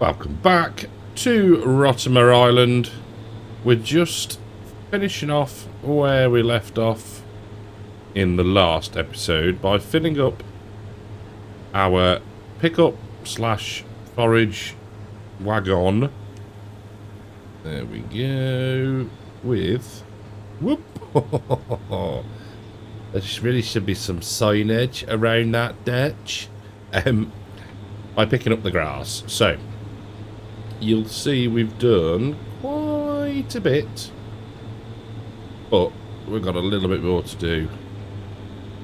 Welcome back to Rottumer Island. We're just finishing off where we left off in the last episode by filling up our pickup slash forage wagon. There we go. With whoop. There really should be some signage around that ditch. By picking up the grass. So you'll see we've done quite a bit, but we've got a little bit more to do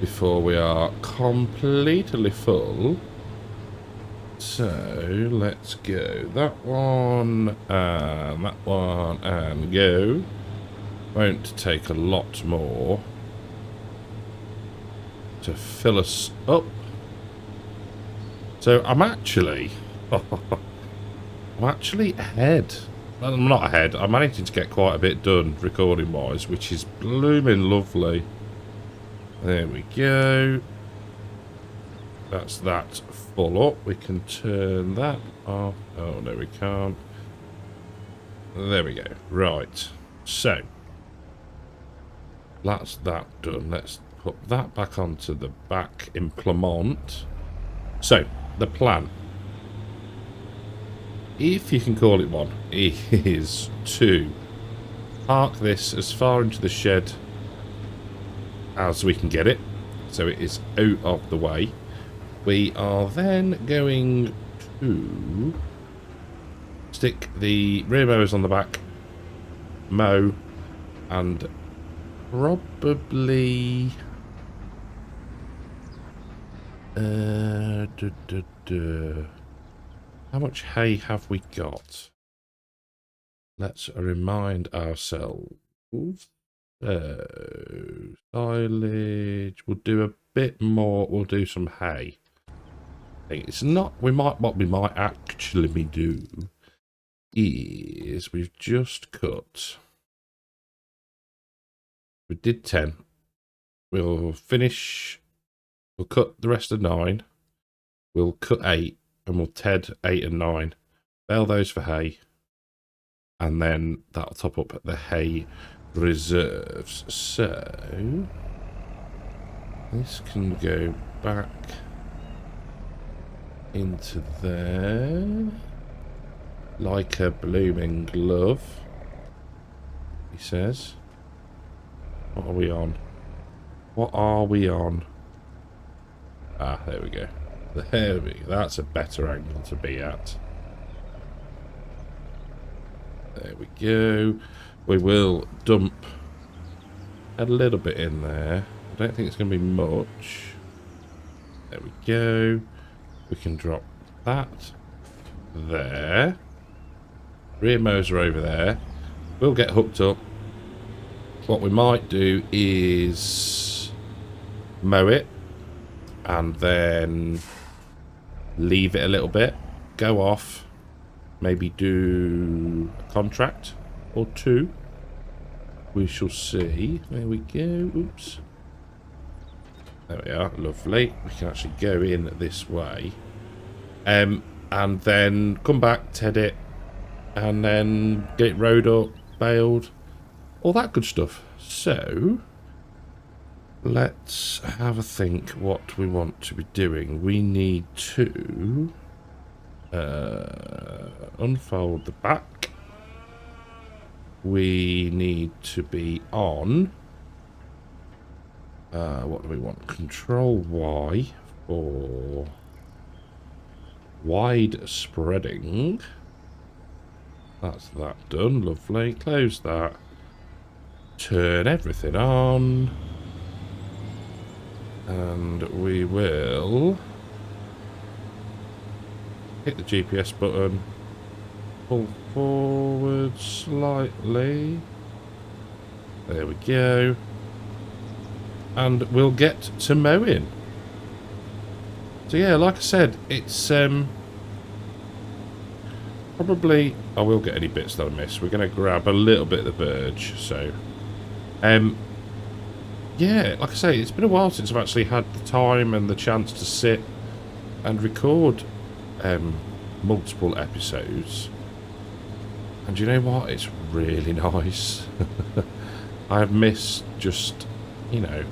before we are completely full. So let's go that one and go. Won't take a lot more to fill us up. So I'm actually ahead. Well, I'm not ahead. I'm managing to get quite a bit done recording wise, which is blooming lovely. There we go. That's that full up. We can turn that off. Oh no, we can't. There we go. Right. So that's that done. Let's put that back onto the back implement. So the plan, if you can call it one, is to park this as far into the shed as we can get it, so it is out of the way. We are then going to stick the rear mowers on the back, mow, and probably how much hay have we got? Let's remind ourselves. Silage. We'll do a bit more. We'll do some hay. It's not. What we might actually do is we've just cut. We did 10. We'll finish. We'll cut the rest of 9. We'll cut 8. And we'll TED 8 and 9. Bale those for hay. And then that'll top up the hay reserves. So this can go back into there. Like a blooming glove, he says. What are we on? What are we on? Ah, there we go. There we go. That's a better angle to be at. There we go. We will dump a little bit in there. I don't think it's going to be much. There we go. We can drop that there. Rear mowers are over there. We'll get hooked up. What we might do is mow it and then leave it a little bit, go off, maybe do a contract or 2. We shall see. There we go. Oops. There we are. Lovely. We can actually go in this way. And then come back, TED it, and then get it rowed up, baled, all that good stuff. So let's have a think what we want to be doing. We need to unfold the back. We need to be on what do we want? Control Y for wide spreading. That's that done. Lovely. Close that. Turn everything on. And we will hit the GPS button, pull forward slightly. There we go. And we'll get to mowing. So yeah, like I said, it's probably, I will get any bits that I miss. We're going to grab a little bit of the verge. So yeah, like I say, it's been a while since I've actually had the time and the chance to sit and record multiple episodes. And you know what? It's really nice. I've missed just, you know,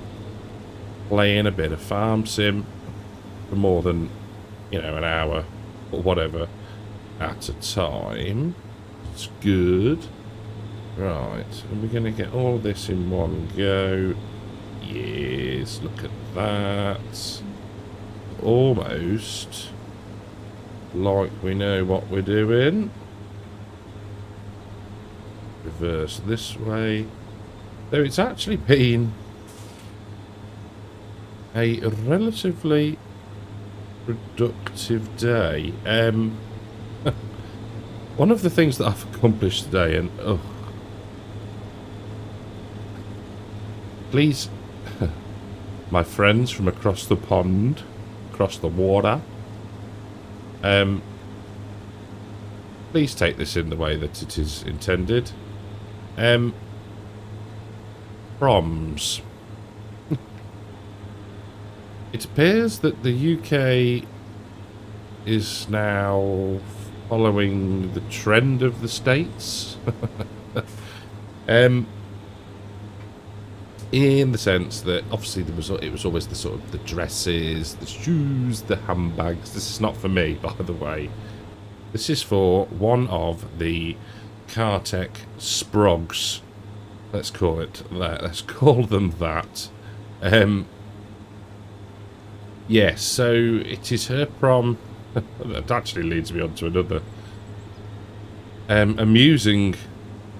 playing a bit of farm sim for more than, you know, an hour or whatever at a time. It's good. Right, and we're going to get all of this in one go. Yes, look at that. Almost like we know what we're doing. Reverse this way. So it's actually been a relatively productive day. One of the things that I've accomplished today, and please, my friends from across the pond, across the water, please take this in the way that it is intended. Proms. It appears that the UK is now following the trend of the States. In the sense that obviously it was always the sort of the dresses, the shoes, the handbags. This is not for me, by the way. This is for one of the Cartech Sprogs. Let's call it that. Let's call them that. Yes, so it is her prom. That actually leads me on to another amusing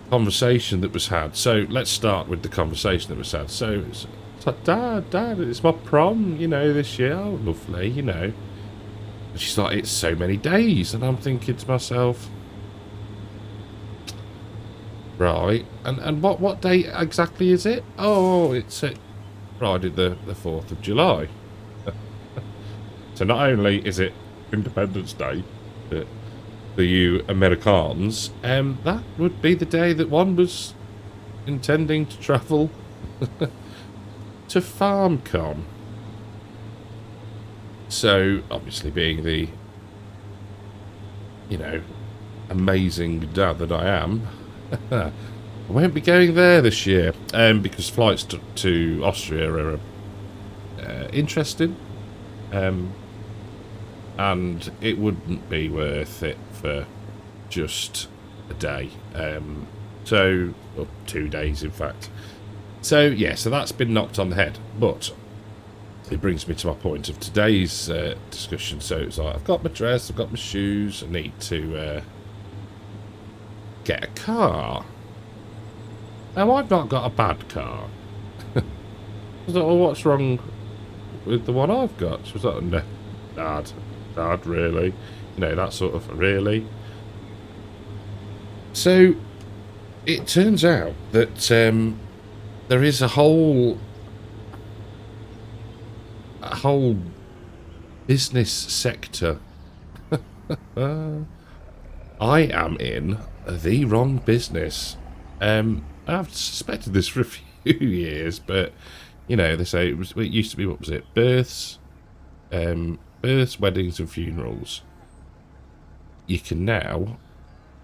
conversation that was had. So let's start with the conversation that was had. So it's like, Dad, it's my prom, you know, this year. Oh, lovely, you know. And she's like, it's so many days. And I'm thinking to myself, right, and what date exactly is it? Oh, it's Friday the 4th of July. So not only is it Independence Day for you Americans, that would be the day that one was intending to travel to FarmCon. So, obviously being the, you know, amazing dad that I am, I won't be going there this year, because flights to Austria are interesting, and it wouldn't be worth it for just a day, or 2 days in fact. So yeah, so that's been knocked on the head, but it brings me to my point of today's discussion. So it's like, I've got my dress, I've got my shoes, I need to get a car. Now, I've not got a bad car. I was like, well, what's wrong with the one I've got? She was like, no, Dad, really? You know, that sort of, really? So, it turns out that there is a whole business sector. I am in the wrong business. I've suspected this for a few years, but you know, they say it used to be, what was it? Births, weddings, and funerals. You can now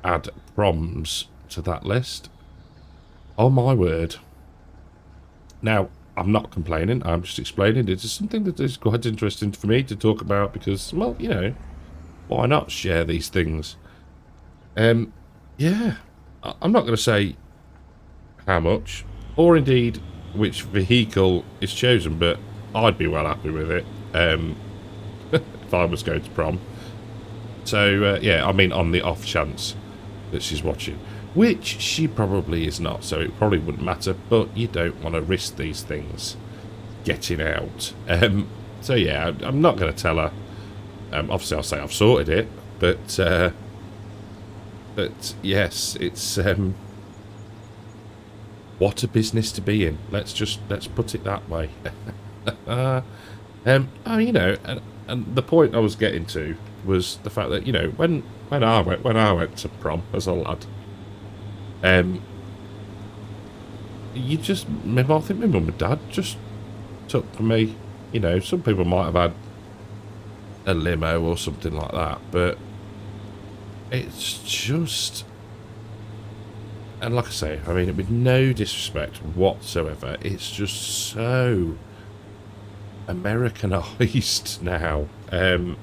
add proms to that list. Oh my word! Now, I'm not complaining. I'm just explaining. It is something that is quite interesting for me to talk about because, well, you know, why not share these things? Yeah, I'm not going to say how much, or indeed which vehicle is chosen, but I'd be well happy with it if I was going to prom. So, yeah, I mean, on the off chance that she's watching, which she probably is not, so it probably wouldn't matter, but you don't want to risk these things getting out. So, yeah, I'm not going to tell her. Obviously, I'll say I've sorted it, but yes, it's what a business to be in. Let's put it that way. Oh, you know, and the point I was getting to was the fact that, you know, when I went to prom as a lad, you just, I think my mum and dad just took me. You know, some people might have had a limo or something like that, but It's just... And like I say, I mean, with no disrespect whatsoever, it's just so Americanized now. I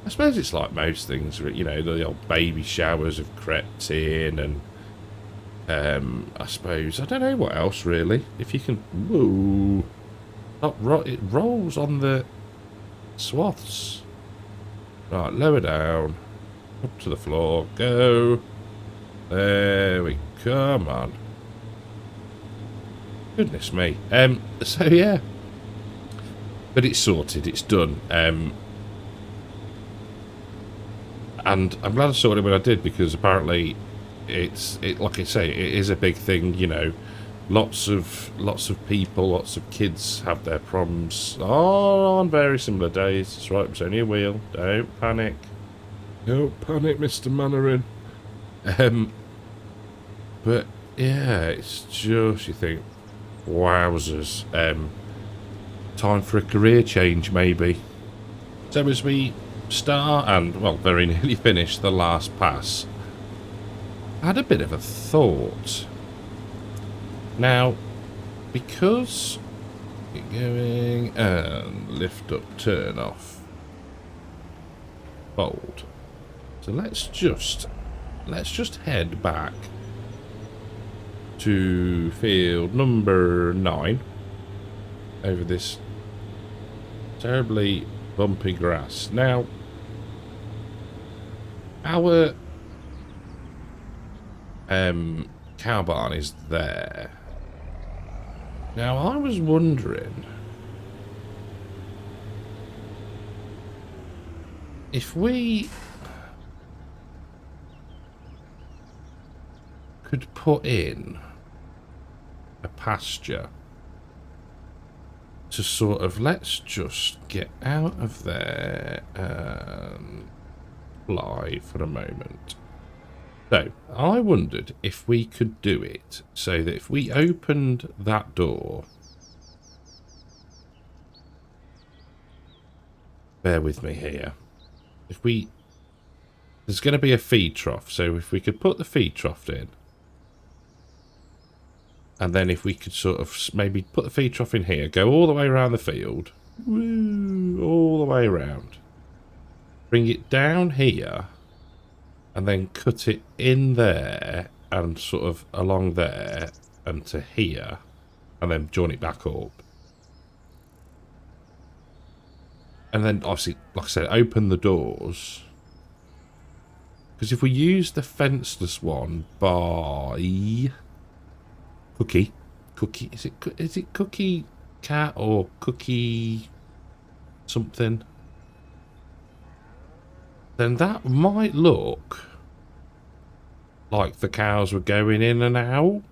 suppose it's like most things, you know, the old baby showers have crept in, and I suppose, I don't know what else really. If you can, whoa, it rolls on the swaths. Right, lower down, up to the floor, go. There we come on. Goodness me. So yeah, but it's sorted. It's done. And I'm glad I sorted it when I did, because apparently it's like I say, it is a big thing. You know, lots of people, lots of kids have their problems on very similar days. That's right. It's only a wheel. Don't panic. Don't panic, Mr. Mannering. But yeah, it's just, you think, wowzers. Time for a career change, maybe. So as we start and, well, very nearly finish the last pass, I had a bit of a thought. Now, because get going and lift up, turn off, fold. So let's just head back to field number 9 over this terribly bumpy grass. Now, our cow barn is there. Now, I was wondering if we could put in a pasture to sort of, let's just get out of there and fly for a moment. So I wondered if we could do it so that if we opened that door, bear with me here, if we, there's going to be a feed trough, so if we could put the feed trough in, and then if we could sort of maybe put the feed trough in here, go all the way around the field, woo, all the way around, bring it down here, and then cut it in there and sort of along there and to here, and then join it back up. And then obviously, like I said, open the doors. Because if we use the fenceless one by Cookie, is it Cookie Cat or Cookie something? Then that might look like the cows were going in and out.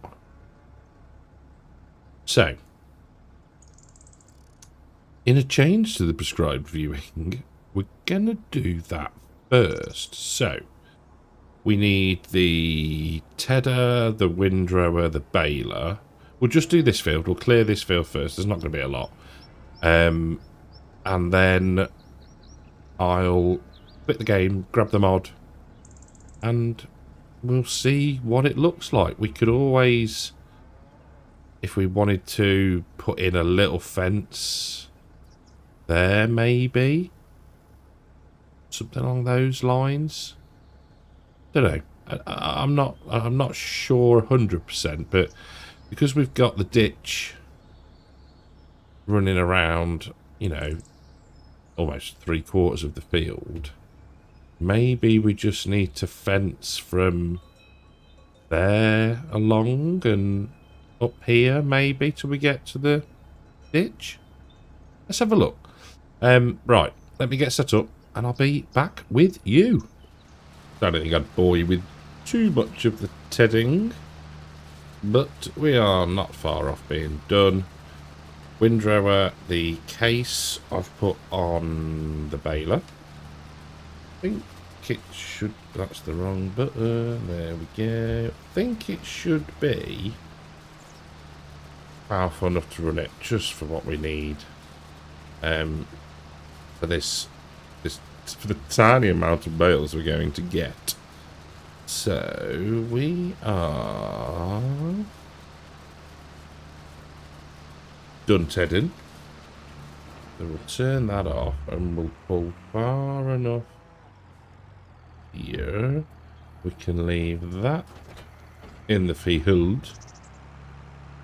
So, in a change to the prescribed viewing, we're going to do that first. So, we need the tedder, the windrower, the baler. We'll just do this field. We'll clear this field first. There's not going to be a lot. And then I'll quit the game, grab the mod, and we'll see what it looks like. We could always, if we wanted to, put in a little fence there, maybe. Something along those lines. Don't know. I'm not sure 100%, but because we've got the ditch running around, you know, almost 3/4 of the field, maybe we just need to fence from there along and up here, maybe, till we get to the ditch. Let's have a look. Right, let me get set up and I'll be back with you. I don't think I'd bore you with too much of the tedding, but we are not far off being done. Windrower, the case I've put on the baler. I think it should, that's the wrong button, there we go. I think it should be powerful enough to run it just for what we need. For this for the tiny amount of bales we're going to get. So we are done tedding. So we'll turn that off and we'll pull far enough here. We can leave that in the field.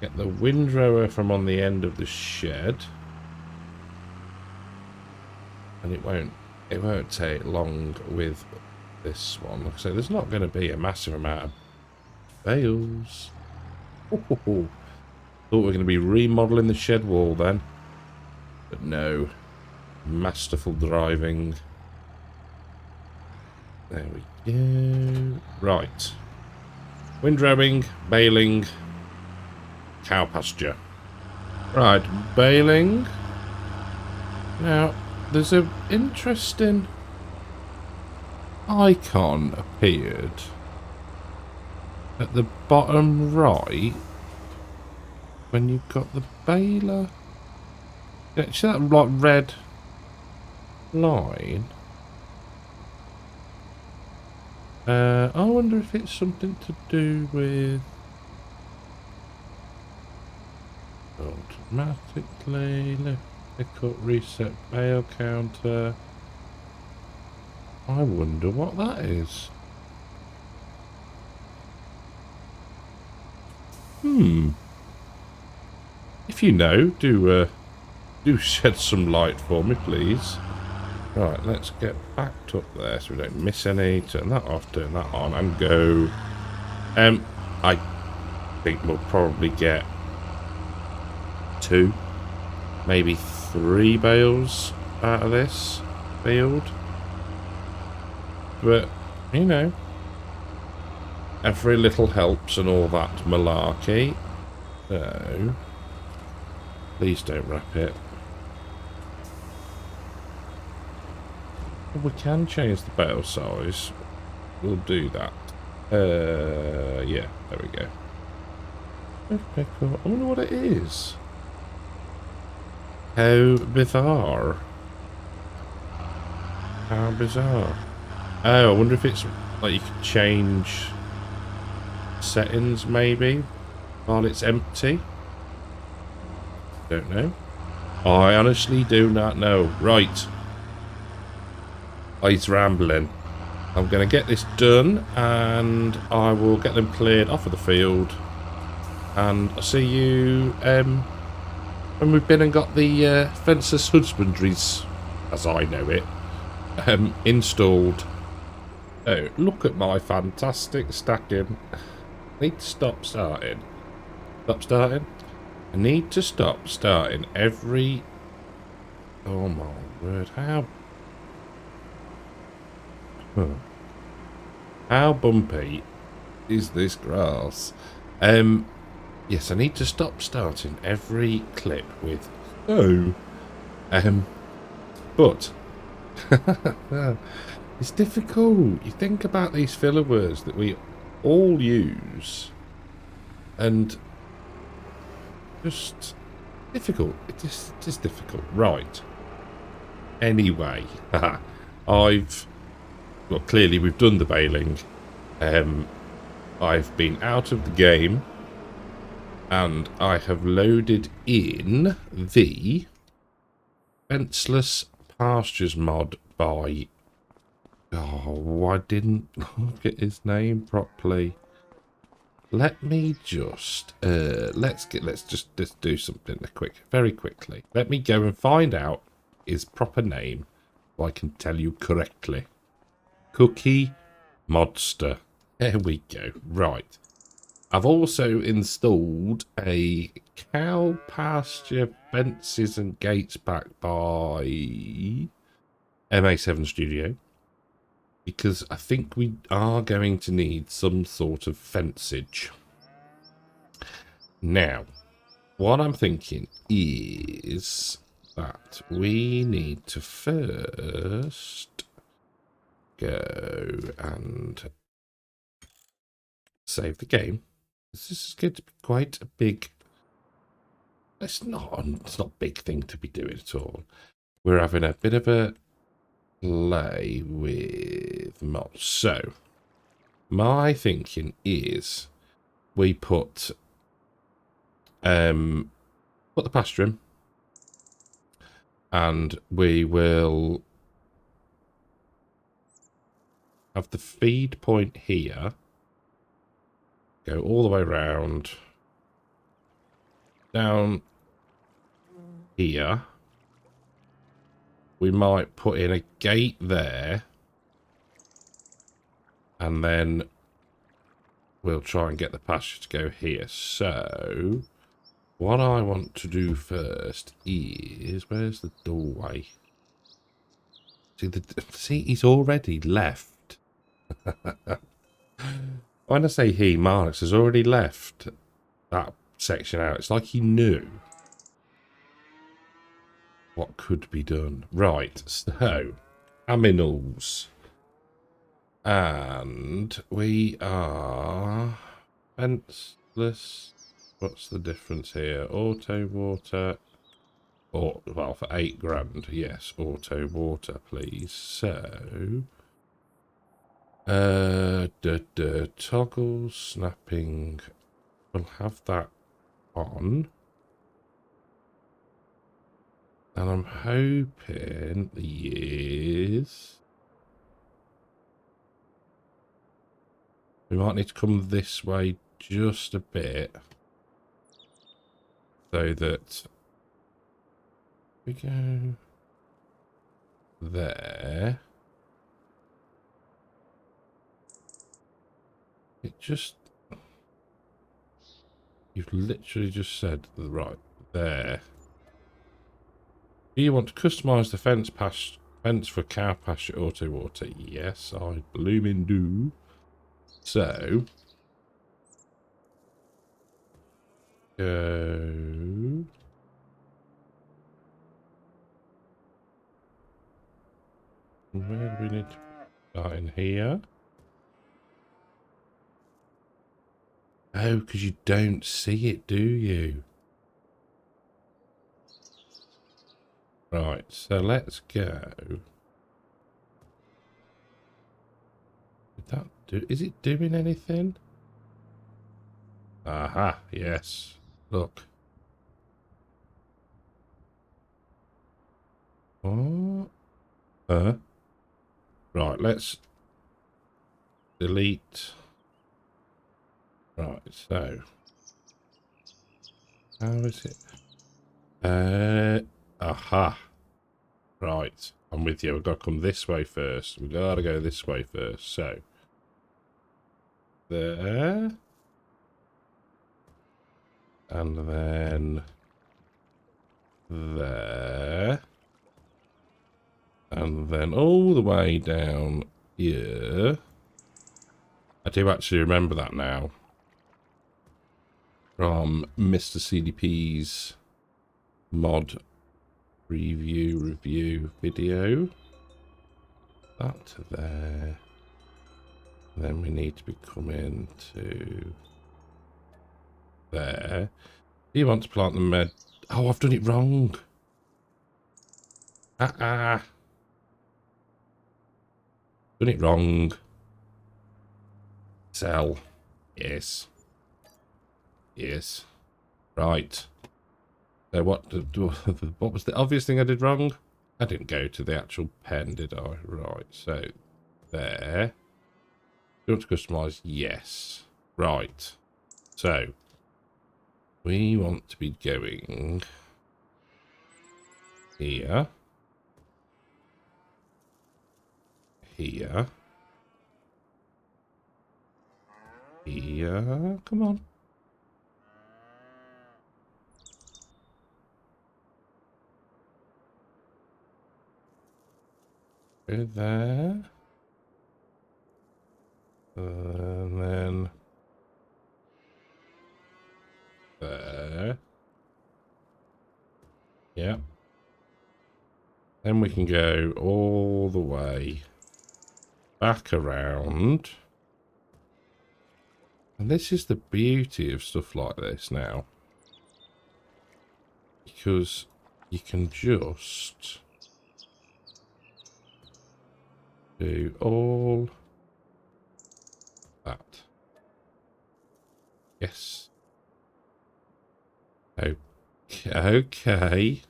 Get the windrower from on the end of the shed. And it won't take long with this one. So there's not going to be a massive amount of bales. Thought we were going to be remodeling the shed wall then. But no. Masterful driving. There we go. Right. Windrowing, baling, cow pasture. Right, baling. Now, there's an interesting icon appeared at the bottom right when you've got the baler. Yeah, see that like red line? I wonder if it's something to do with automatically pick up reset bale counter. I wonder what that is. If you know, do shed some light for me, please. Right, let's get backed up there so we don't miss any. Turn that off, turn that on, and go. I think we'll probably get 2, maybe 3 bales out of this field. But, you know, every little helps and all that malarkey. So, please don't wrap it. We can change the bale size. We'll do that. Yeah, there we go. I wonder what it is. How bizarre. How bizarre. Oh, I wonder if it's like you can change settings maybe while it's empty. Don't know. I honestly do not know. Right. He's rambling. I'm going to get this done and I will get them cleared off of the field. And I'll see you when we've been and got the Fencer's Husbandries, as I know it, installed. Oh, look at my fantastic stacking. I need to stop starting. Stop starting? I need to stop starting every... Oh my word, how... How bumpy is this grass? Yes, I need to stop starting every clip with so. But it's difficult. You think about these filler words that we all use, and just difficult. It is difficult, right? Anyway, well, clearly we've done the baling. I've been out of the game and I have loaded in the Fenceless Pastures mod by... Oh, I didn't look at his name properly. Let me just... let's just do something very quickly. Let me go and find out his proper name so I can tell you correctly. Cookie Modster. There we go. Right. I've also installed a cow pasture fences and gates pack by MA7 Studio, because I think we are going to need some sort of fencage. Now, what I'm thinking is that we need to first go and save the game. This is going to be quite a big... It's not a big thing to be doing at all. We're having a bit of a play with mods. So, My thinking is we put the pasture in, and we will have the feed point here, go all the way around, down here. We might put in a gate there, and then we'll try and get the pasture to go here. So what I want to do first is, where's the doorway? See, he's already left. When I say he, Marnux has already left that section out. It's like he knew what could be done. Right, so aminals. And we are fenceless. What's the difference here? Auto water. Or, well, for 8 grand, yes, auto water, please. So, toggle snapping. We'll have that on. And I'm hoping, yes, we might need to come this way just a bit, so that we go there. It just, you've literally just said right there. Do you want to customise the fence for cow pasture auto water? Yes, I blooming do. So, go. Where do we need to start in here? Oh, because you don't see it, do you? Right, so let's go. Did that do? Is it doing anything? Aha, yes. Look. What? Right, let's delete. Right, so how is it? Aha. Right, I'm with you. We've got to come this way first. We've got to go this way first. So, there. And then there. And then all the way down here. I do actually remember that now. From Mr. CDP's mod review video. That to there. Then we need to be coming to there. Do you want to plant the med? Oh, I've done it wrong. Done it wrong. Sell. Yes. Yes. Right. So what was the obvious thing I did wrong? I didn't go to the actual pen, did I? Right. So there. Do you want to customize? Yes. Right. So we want to be going here. Here. Here. Come on. Go there. And then there. Yeah. Then we can go all the way back around. And this is the beauty of stuff like this now. Because you can just do all that. Yes. Okay.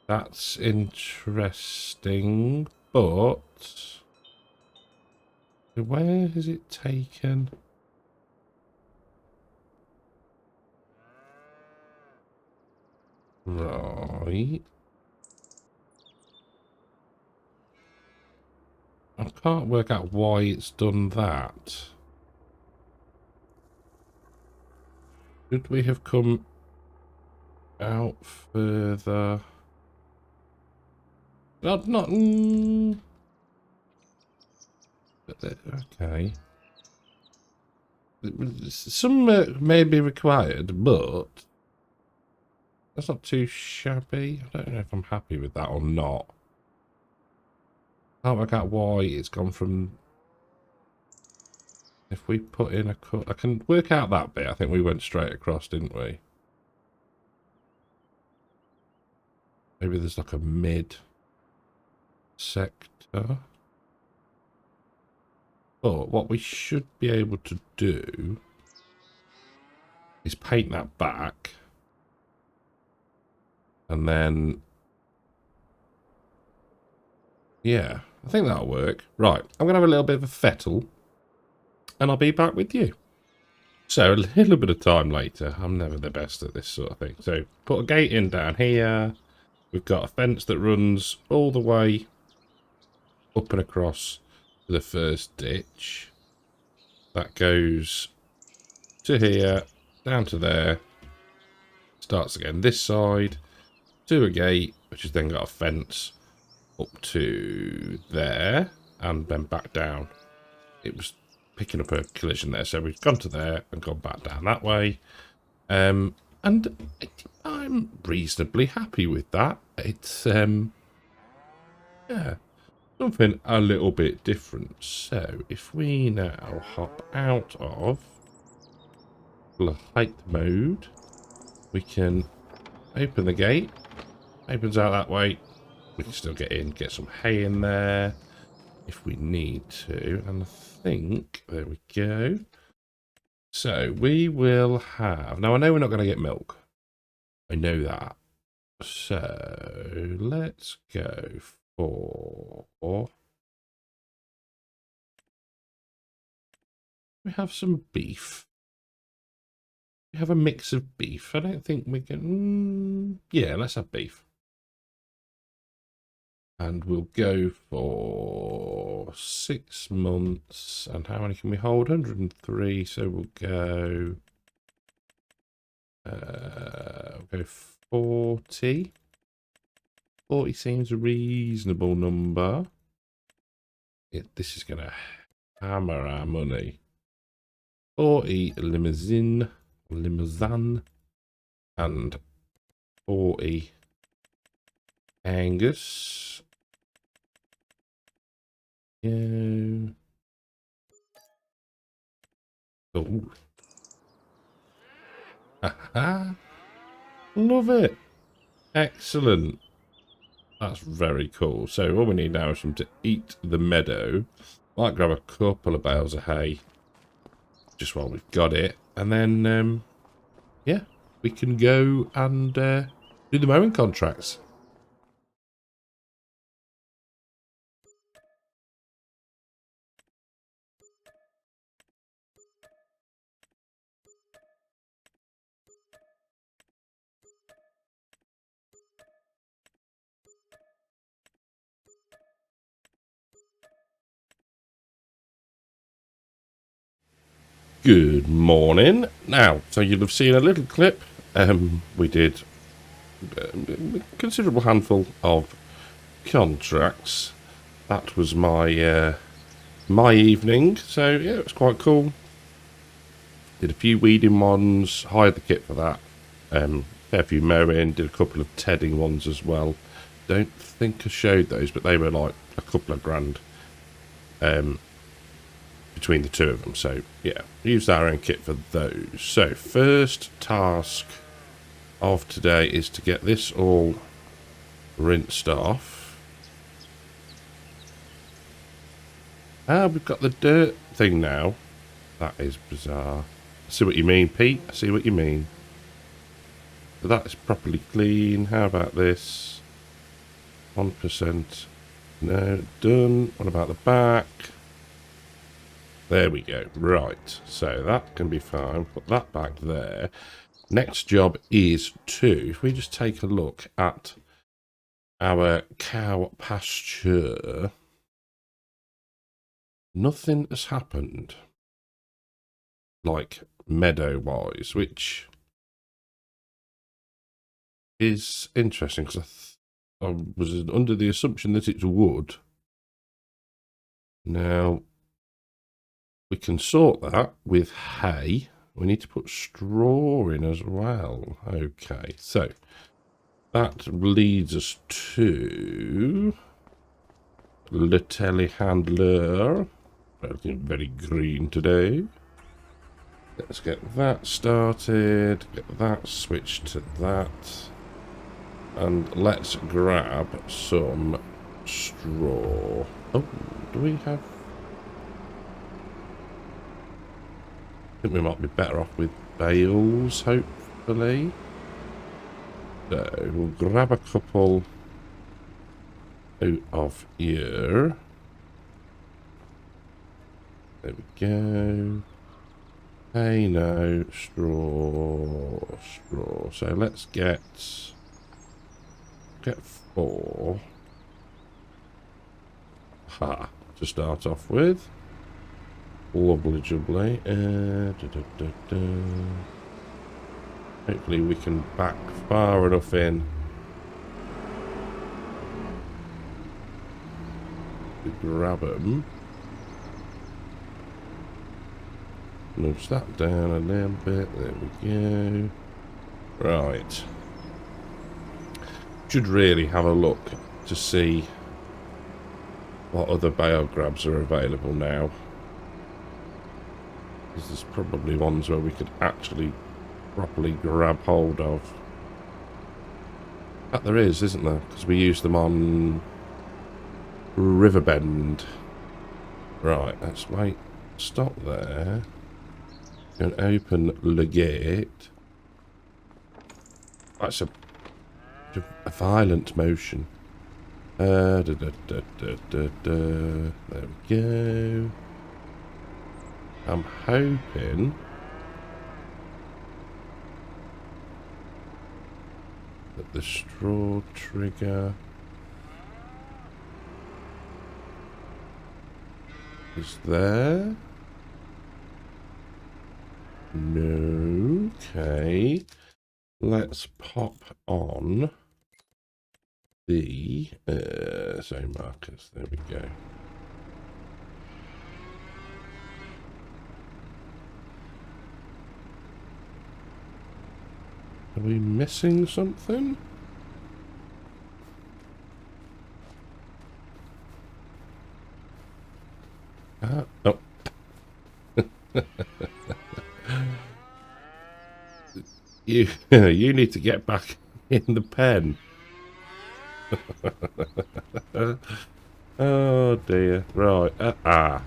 That's interesting, but where has it taken? Right. I can't work out why it's done that. Should we have come out further? Not. Okay. Some may be required, but that's not too shabby. I don't know if I'm happy with that or not. Can't work out why it's gone from. If we put in a cut, I can work out that bit. I think we went straight across, didn't we? Maybe there's like a mid sector. But what we should be able to do is paint that back. And then, yeah, I think that'll work. Right, I'm going to have a little bit of a fettle. And I'll be back with you. So, a little bit of time later. I'm never the best at this sort of thing. So, put a gate in down here. We've got a fence that runs all the way up and across to the first ditch. That goes to here, down to there. Starts again this side, to a gate, which has then got a fence up to there, and then back down. It was picking up a collision there, so we've gone to there and gone back down that way. And I'm reasonably happy with that. It's yeah, something a little bit different. So if we now hop out of height mode, we can open the gate. Opens out that way. We can still get in, get some hay in there if we need to. And I think, there we go. So we will have, now I know we're not going to get milk. I know that. So let's go for, we have some beef. We have a mix of beef. I don't think we can, yeah, let's have beef. And we'll go for 6 months. And how many can we hold? 103. So we'll go 40. 40 seems a reasonable number. This is going to hammer our money. 40 limousine, and 40 Angus. Go. Oh. Haha. Love it. Excellent. That's very cool. So all we need now is some to eat the meadow. Might grab a couple of bales of hay just while we've got it. And then, yeah, we can go and do the mowing contracts. Good morning. Now, so you'll have seen a little clip. We did a considerable handful of contracts. That was my my evening. So yeah, it was quite cool. Did a few weeding ones. Hired the kit for that. Fair few mowing. Did a couple of tedding ones as well. Don't think I showed those, but they were like a couple of grand. Between the two of them, so yeah, used our own kit for those. So first task of today is to get this all rinsed off. We've got the dirt thing now. That is bizarre. I see what you mean, Pete. I see what you mean. So that is properly clean. How about this? 1%. No, done. What about the back? There we go. Right. So that can be fine. Put that back there. Next job is to, if we just take a look at our cow pasture, nothing has happened, like meadow-wise, which is interesting because I was under the assumption that it would. Now, we can sort that with hay. We need to put straw in as well. Okay, so that leads us to the telehandler. Looking very green today. Let's get that started. Get that switched to that. And let's grab some straw. Oh, do we have... I think we might be better off with bales, hopefully. So, we'll grab a couple out of here. There we go. Hey, no, straw. So let's get 4. Ha, to start off with. Lovely jubbly. Hopefully we can back far enough in to grab them. Nudge that down a little bit. There we go. Right. Should really have a look to see what other bale grabs are available now. Because there's probably ones where we could actually properly grab hold of. But there is, isn't there? Because we use them on Riverbend. Right, let's wait. Stop there. And open the gate. That's a violent motion. There we go. I'm hoping that the straw trigger is there. No. Okay. Let's pop on the zone markers. There we go. Are we missing something? Oh. You need to get back in the pen. Oh dear. Right. So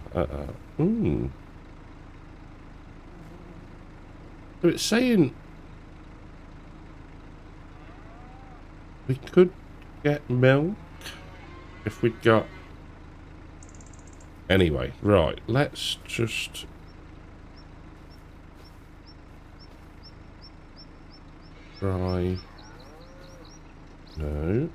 it's saying we could get milk if we'd got... Anyway, right. Let's just... try... No.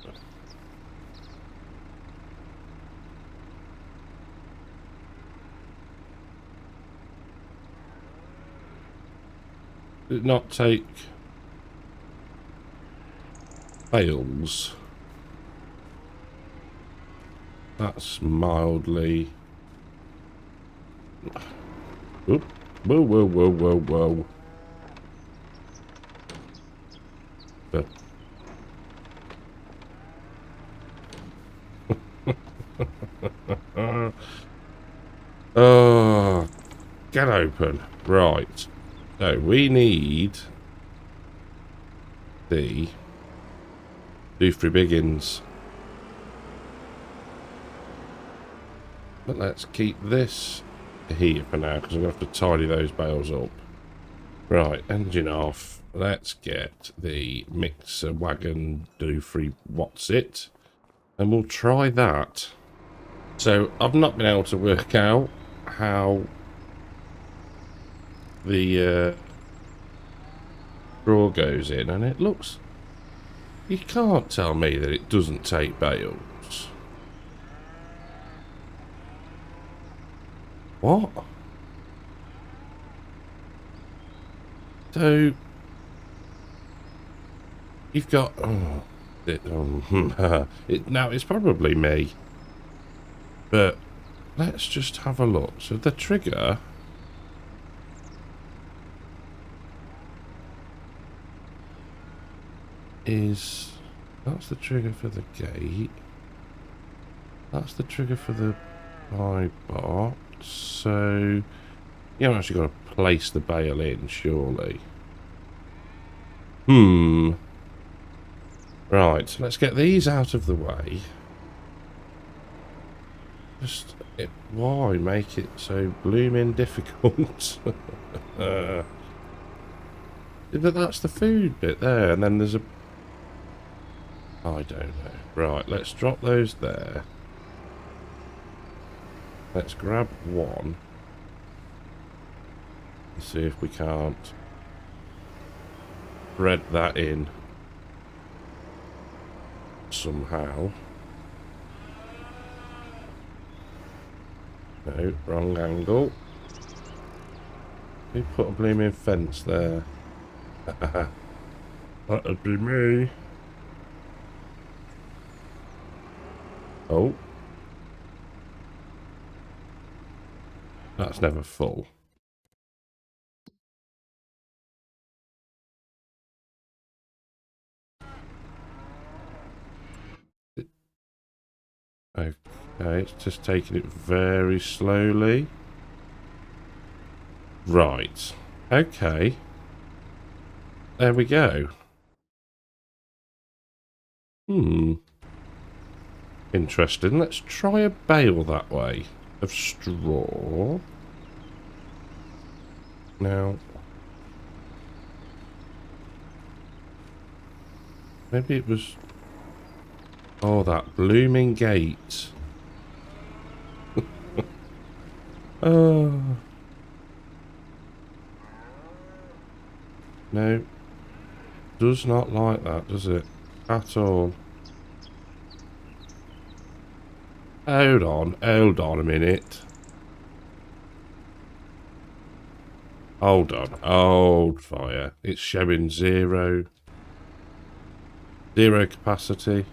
Did it not take bales? That's mildly... Oop. Whoa, whoa, whoa, whoa, whoa. But... oh, get open. Right. So we need the Doofrey Biggins. But let's keep this here for now, because I'm going to have to tidy those bales up. Right, engine off. Let's get the mixer wagon do free what's it, and we'll try that. So I've not been able to work out how the drawer goes in, and it looks... You can't tell me that it doesn't take bales. What? So you've got... Oh, now it's probably me. But let's just have a look. So the trigger... is... That's the trigger for the gate. That's the trigger for the buy box. So you haven't actually got to place the bale in, surely. Right, so let's get these out of the way. Just... why make it so blooming difficult? But that's the food bit there, and then there's a... I don't know. Right, let's drop those there. Let's grab one. And see if we can't thread that in somehow. No, wrong angle. Who put a blooming fence there? That'd be me. Oh. That's never full. Okay, it's just taking it very slowly. Right. Okay. There we go. Interesting. Let's try a bale that way of straw. Now, maybe it was... Oh, that blooming gate. Oh. No. Does not like that, does it? At all. Hold on a minute. Hold on, hold fire. It's showing zero capacity.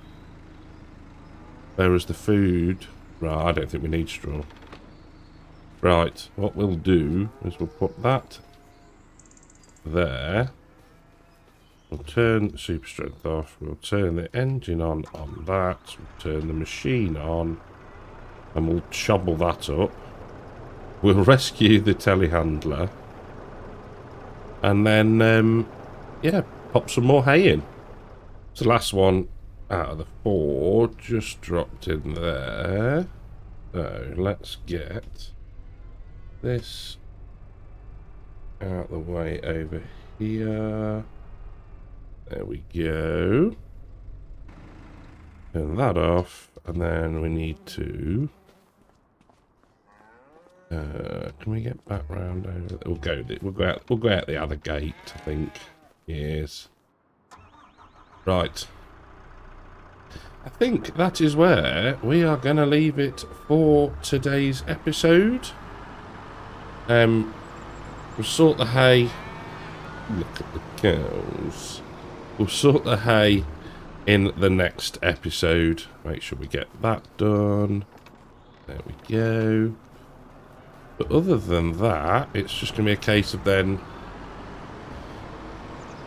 Whereas the food... Right, I don't think we need straw. Right, what we'll do is we'll put that there. We'll turn super strength off. We'll turn the engine on that. We'll turn the machine on. And we'll chobble that up. We'll rescue the telehandler. And then, yeah, pop some more hay in. So the last one out of the 4 just dropped in there. So let's get this out the way over here. There we go. Turn that off, and then we need to... can we get back round over? We'll go out the other gate, I think. Yes. Right. I think that is where we are going to leave it for today's episode. We'll sort the hay. Look at the cows. We'll sort the hay in the next episode. Make sure we get that done. There we go. But other than that, it's just going to be a case of then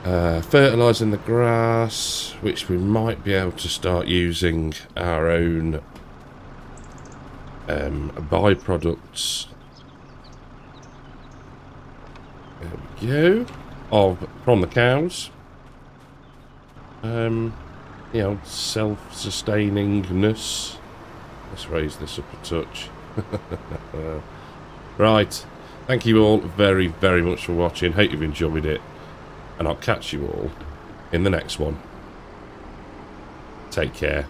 fertilising the grass, which we might be able to start using our own byproducts. There we go. From the cows. You know, self-sustainingness. Let's raise this up a touch. Right. Thank you all very, very much for watching. Hope you've enjoyed it. And I'll catch you all in the next one. Take care.